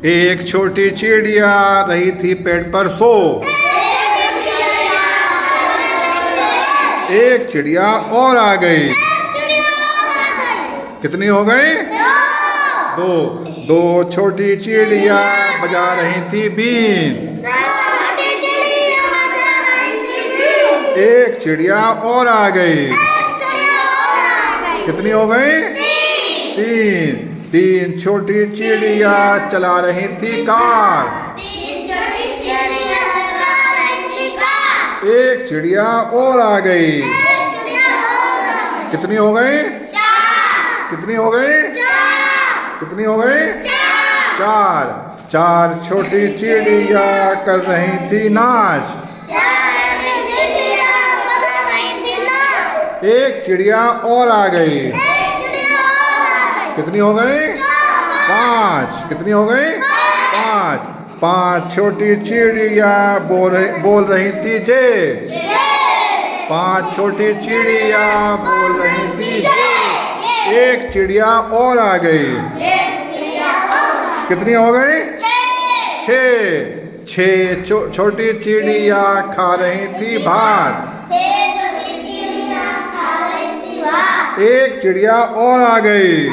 एक छोटी चिड़िया रही थी पेड़ पर सो। एक चिड़िया और आ गई। कितनी हो गई? दो। दो छोटी चिड़िया बजा रही थी बीन। एक चिड़िया और आ गई। कितनी हो गई? तीन। तीन छोटी चिड़िया चला रही थी कार। एक चिड़िया और आ गई। कितनी हो गई? कितनी हो गई? कितनी हो गई? चार। चार छोटी चिड़िया कर रही थी नाच। एक चिड़िया और आ गई। कितनी हो गई? पांच। कितनी हो गई? पांच। पांच छोटी चिड़िया बोल रही थी जे। पांच छोटी चिड़िया बोल रही थी जे। एक चिड़िया और आ गई। कितनी हो गई? छः। छः छोटी चिड़िया खा रही थी भात। एक चिड़िया और आ गई।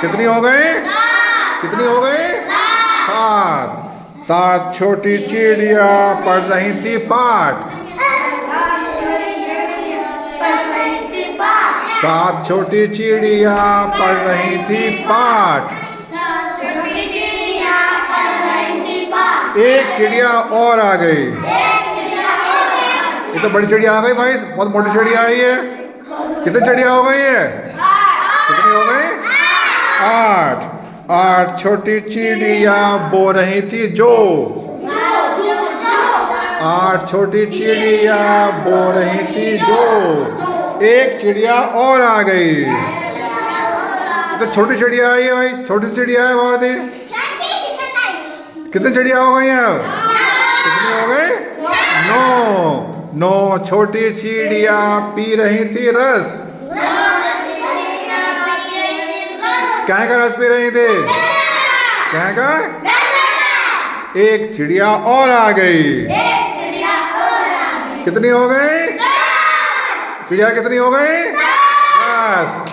कितनी हो गई? कितनी हो गई? सात। सात छोटी चिड़िया पढ़ रही थी पाठ। सात छोटी चिड़िया पढ़ रही थी पाठ। एक चिड़िया और आ गई। ये तो बड़ी चिड़िया आ गई भाई, बहुत मोटी चिड़िया आई है। कितनी चिड़िया हो गई है? कितनी हो गई? आठ। आठ छोटी चिड़िया बोल रही थी जो। आठ छोटी चिड़िया बोल रही थी जो। एक चिड़िया और आ गई। तो छोटी चिड़िया आई है भाई, छोटी चिड़िया है बहुत ही। कितनी चिड़िया हो गई हैं? कितनी हो गई? नौ। नौ छोटी चिड़िया पी रही थी रस। क्या का रस पी रही थी? क्या का? एक चिड़िया और आ गई। कितनी हो गई? चिड़िया कितनी हो गई? 10।